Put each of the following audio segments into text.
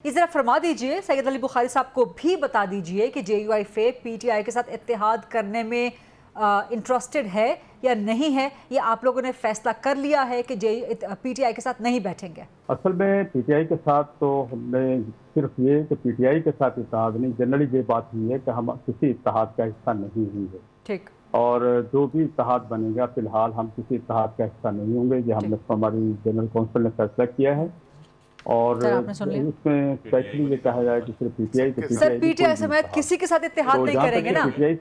ये जरा फरमा दीजिए, सैयद अली बुखारी साहब को भी बता दीजिए कि JUIF पीटीआई के साथ इत्तेहाद करने में इंटरेस्टेड है या नहीं है, या आप लोगों ने फैसला कर लिया है कि पीटीआई के साथ नहीं बैठेंगे? असल में पीटीआई के साथ तो हमने सिर्फ ये कि पीटीआई के साथ इत्तेहाद नहीं, जनरली ये बात हुई है कि हम किसी इत्तेहाद का हिस्सा नहीं होंगे। ठीक। और जो भी इत्तेहाद बनेगा, फिलहाल हम किसी इत्तेहाद का हिस्सा नहीं होंगे। ये हमने हमारी जनरल काउंसिल ने फैसला किया है। और आपने सुन लिया। इसमें स्पेशली ये कहा जाए कि सिर्फ पीटीआई तो सर, पीटीआई समेत किसी के साथ इत्तेहाद नहीं करेंगे ना? पीटीआई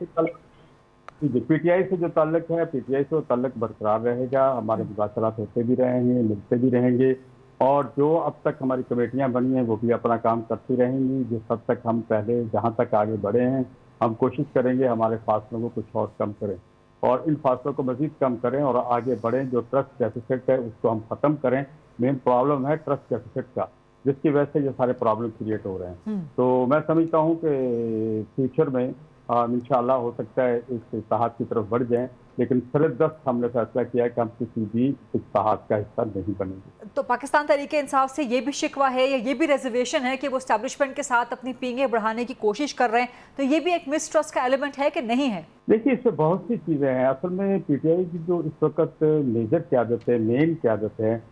से जो ताल्लुक है, पीटीआई से वो ताल्लुक बरकरार रहेगा। हमारे मुज़ाकरात होते भी रहेंगे, मिलते भी रहेंगे। और जो अब तक हमारी कमेटियां बनी हैं वो भी अपना काम करती रहेंगी। जिस हद तक हम पहले जहां तक आगे बढ़े हैं, हम कोशिश करेंगे हमारे फासलों को कुछ और कम करें और इन फासलों को मजीद कम करें और आगे बढ़ें। जो ट्रस्ट डेफिसिट है उसको हम ख़त्म करें। मेन प्रॉब्लम है ट्रस्ट डेफिसिट का, जिसकी वजह से ये सारे प्रॉब्लम क्रिएट हो रहे हैं। तो मैं समझता हूँ कि फ्यूचर में इंशाअल्लाह हो सकता है इस इत्तेहाद की तरफ बढ़ जाएं, लेकिन सरदस्त हमने फैसला किया है कि हम किसी भी इत्तेहाद का हिस्सा नहीं बनेंगे। तो पाकिस्तान तहरीके इंसाफ से ये भी शिकवा है या ये भी रिजर्वेशन है कि वो एस्टैब्लिशमेंट के साथ अपनी पींगे बढ़ाने की कोशिश कर रहे हैं, तो ये भी एक मिसट्रस्ट का एलिमेंट है कि नहीं है? देखिए, इससे बहुत सी चीज़ें हैं। असल में पीटीआई की जो इस वक्त मेजर क़यादत है, मेन क़यादत है,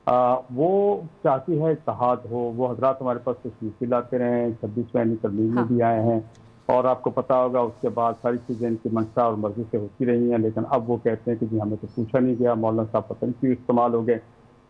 वो चाहती है इत्तेहाद हो। वो हजरात हमारे पास तशरीफ़ लाते रहे हैं, 26 तरमीम में भी आए हैं और आपको पता होगा उसके बाद सारी चीज़ें इनकी मंशा और मर्जी से होती रही हैं। लेकिन अब वो कहते हैं कि जी हमें तो पूछा नहीं गया, मौलाना साहब पता नहीं क्यों इस्तेमाल हो गए।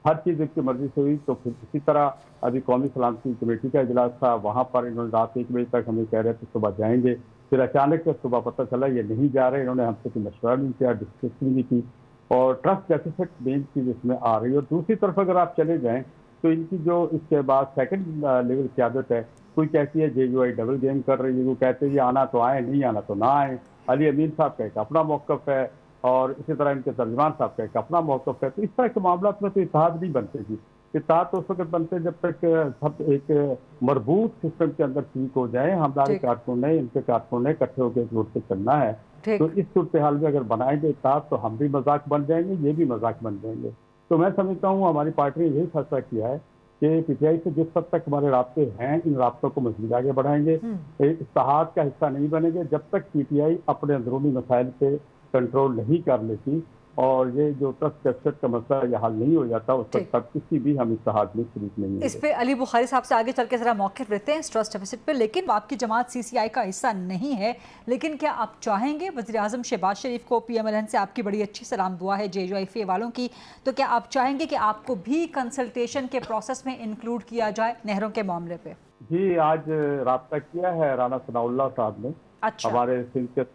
हर चीज़ इनकी मर्जी से हुई। तो फिर इसी तरह अभी कौमी सलामती कमेटी का इजलास था, वहाँ पर इन्होंने रात 1 बजे तक हमें कह रहे थे सुबह जाएंगे। फिर अचानक से सुबह पता चला ये नहीं जा रहे। इन्होंने हमसे कोई मशवरा नहीं किया, डिस्कस नहीं की। और ट्रस्ट डेफिसिट मेन चीज़ इसमें आ रही है। और दूसरी तरफ अगर आप चले जाएँ तो इनकी जो इसके बाद सेकंड लेवल क़यादत है, कोई कहती है JUI डबल गेम कर रही है, वो कहते हैं ये आना तो आए, नहीं आना तो ना आए। अली अमीन साहब का एक अपना मौक़िफ़ है और इसी तरह इनके तर्जुमान साहब का एक अपना मौक़िफ़ है। तो इस तरह के मामला में तो इत्तेहाद नहीं बनते जी। इत्तेहाद तो उस वक्त बनते जब तक सब एक मरबूत सिस्टम के अंदर ठीक हो जाए। हमारे कारकुन ने, इनके कारकुन ने इकट्ठे होकर एक रूट से चलना है। तो इस सूरत हाल में अगर बनाएंगे इत्तेहाद तो हम भी मजाक बन जाएंगे, ये भी मजाक बन जाएंगे। तो मैं समझता हूँ हमारी पार्टी ने यही फैसला किया है कि पीटीआई से जिस हद तक हमारे राब्ते हैं, इन राब्तों को मज़ीद आगे बढ़ाएंगे। इत्तेहाद का हिस्सा नहीं बनेंगे जब तक पीटीआई अपने अंदरूनी मसाइल पे कंट्रोल नहीं कर लेती और ये जो ट्रस्ट डेफिसिट का मसला ये हल नहीं हो जाता, उस तक तक किसी भी हम इत्तेहाद में शरीक नहीं होंगे। इस पे अली बुखारी साहब से आगे चल के जरा मौक़िफ़ लेते हैं ट्रस्ट डेफिसिट पे। लेकिन आपकी जमात CCI का हिस्सा नहीं है, लेकिन क्या आप चाहेंगे, वज़ीर आज़म शहबाज शरीफ को PMLN से आपकी बड़ी अच्छी सलाम दुआ है JUIF वालों की, तो क्या आप चाहेंगे कि आपको भी कंसल्टेशन के प्रोसेस में इंक्लूड किया जाए नहरों के मामले पे? जी, आज राब्ता किया है राना सनाउल्लाह साहब ने। अच्छा। हमारे सिंध के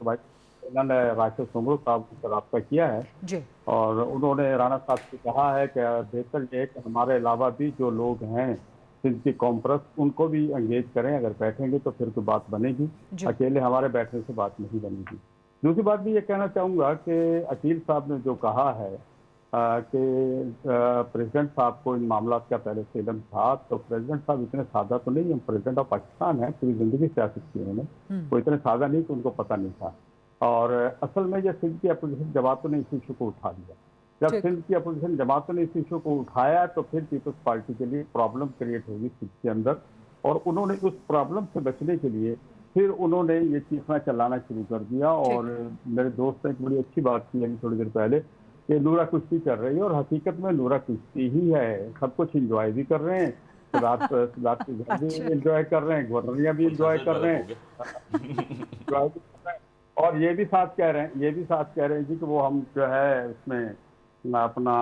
इन्होंने राशिद सुमरू साहब से रब्ता किया है जी। और उन्होंने राना साहब से कहा है कि बेहतर ये है कि हमारे अलावा भी जो लोग हैं सिंध की कॉन्फ्रेंस, उनको भी एंगेज करें। अगर बैठेंगे तो फिर कोई बात बनेगी, अकेले हमारे बैठने से बात नहीं बनेगी। दूसरी बात भी ये कहना चाहूँगा कि अकील साहब ने जो कहा है कि प्रेसिडेंट साहब को इन मामला का पहले से इल्म था, तो प्रेसिडेंट साहब इतने सादा तो नहीं, हम प्रेसिडेंट ऑफ पाकिस्तान है, पूरी ज़िंदगी सियासत की उन्होंने, वो इतने सादा नहीं कि उनको पता नहीं था। और असल में जब सिंध की अपोजिशन जमातों ने इस इशू को उठा लिया, जब सिंध की अपोजिशन जमातों ने इस इशू को उठाया तो फिर पीपल्स पार्टी के लिए प्रॉब्लम क्रिएट होगी सिंध के अंदर। और उन्होंने उस प्रॉब्लम से बचने के लिए फिर उन्होंने ये चीखना चलाना शुरू कर दिया। और मेरे दोस्त ने एक बड़ी अच्छी बात की अभी थोड़ी देर पहले कि नूरा कुश्ती कर रही है, और हकीकत में नूरा कुश्ती ही है। सब कुछ इंजॉय भी कर रहे हैं, रात के घर भी इंजॉय कर रहे हैं, गवर्नरियाँ भी इंजॉय कर रहे हैं और ये भी साथ कह रहे हैं जी कि वो हम जो है उसमें अपना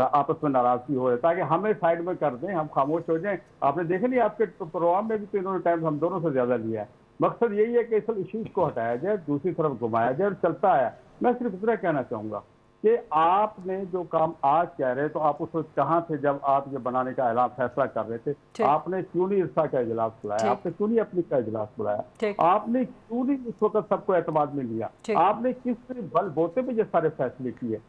आपस में नाराजगी हो ताकि हमें साइड में कर दें, हम खामोश हो जाएं। आपने देखा नहीं आपके प्रोग्राम में भी तो इन्होंने टाइम हम दोनों से ज्यादा लिया है। मकसद यही है कि इस इश्यूज को हटाया जाए, दूसरी तरफ घुमाया जाए और चलता है। मैं सिर्फ इतना कहना चाहूंगा कि आपने जो काम आज कह रहे हैं तो आप उस वक्त कहाँ थे जब आप ये बनाने का ऐलान फैसला कर रहे थे? आपने क्यों नहीं इर्सा का इजलास बुलाया? आपने क्यों नहीं अपनी का इजलास बुलाया? आपने क्यों नहीं उस वक्त सबको एतमाद में लिया? आपने किस बल बोते पे ये सारे फैसले किए?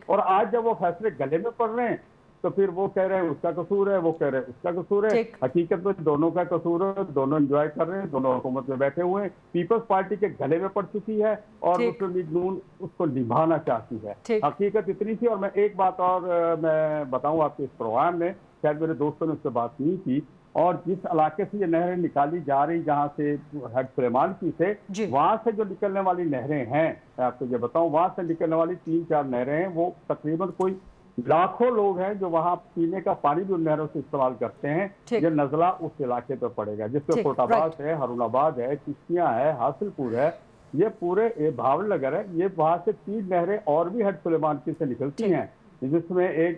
और आज जब वो फैसले गले में पड़ रहे हैं तो फिर वो कह रहे हैं उसका कसूर है, वो कह रहे हैं उसका कसूर है। हकीकत में दोनों का कसूर है, दोनों एंजॉय कर रहे हैं, दोनों हुकूमत में बैठे हुए हैं। पीपल्स पार्टी के गले में पड़ चुकी है और मुस्लिम लीग नून उसको निभाना चाहती है। हकीकत इतनी थी। और मैं एक बात और मैं बताऊं आपके इस प्रोग्राम में, शायद मेरे दोस्तों ने उससे बात नहीं की और जिस इलाके से ये नहरें निकाली जा रही, जहाँ से हट सुलेमान की से, जी। वहां से जो निकलने वाली नहरें हैं, मैं आपको ये बताऊं, वहां से निकलने वाली 3-4 नहरें हैं, वो तकरीबन कोई लाखों लोग हैं जो वहां पीने का पानी भी उन नहरों से इस्तेमाल करते हैं। ठीक। ये नजला उस इलाके पर पड़ेगा, जिसमें ठीक, कोटाबाद है, हरुणाबाद है, चिश्तियां है, हासिलपुर है, ये पूरे ये भावनगर है। ये वहां से 3 नहरें और भी हट सुलेमान की से निकलती ठीक। हैं, जिसमें एक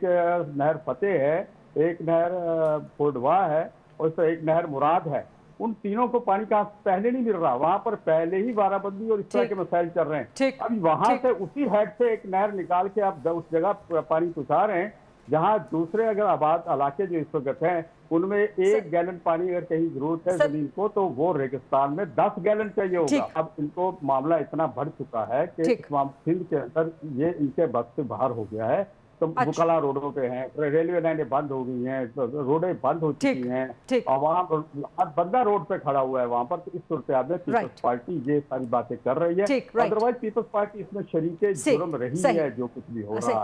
नहर फतेह है, एक नहर कोडवा है, और इसमें एक नहर मुराद है। उन तीनों को पानी का पहले नहीं मिल रहा, वहां पर पहले ही बाराबंदी और इस तरह ठीक। के मसाइल चल रहे हैं। ठीक। अभी वहां ठीक। से उसी हेड से एक नहर निकाल के आप उस जगह पानी पहुंचा रहे हैं, जहां दूसरे अगर आबाद इलाके जो इस वक्त हैं, उनमें 1 गैलन पानी अगर कहीं जरूरत है सर- जमीन को, तो वो रेगिस्तान में 10 गैलन चाहिए होगा। ठीक। अब इनको मामला इतना बढ़ चुका है कि ठीक। सिंध के अंदर ये इनके बस से बाहर हो गया है। तो अच्छा। बुकला रोडों पे हैं, रेलवे लाइनें बंद हो गई हैं, रोडें बंद हो ठीक। चुकी हैं, ठीक। और वहाँ पर बंदा रोड पे खड़ा हुआ है वहां पर। तो इस सूरत में राइट। पीपल्स पार्टी ये सारी बातें कर रही है। ठीक, राइट। अदरवाइज पीपल्स पार्टी इसमें शरीके सही, जुर्म रही सही। है, जो कुछ भी हो सही। रहा है।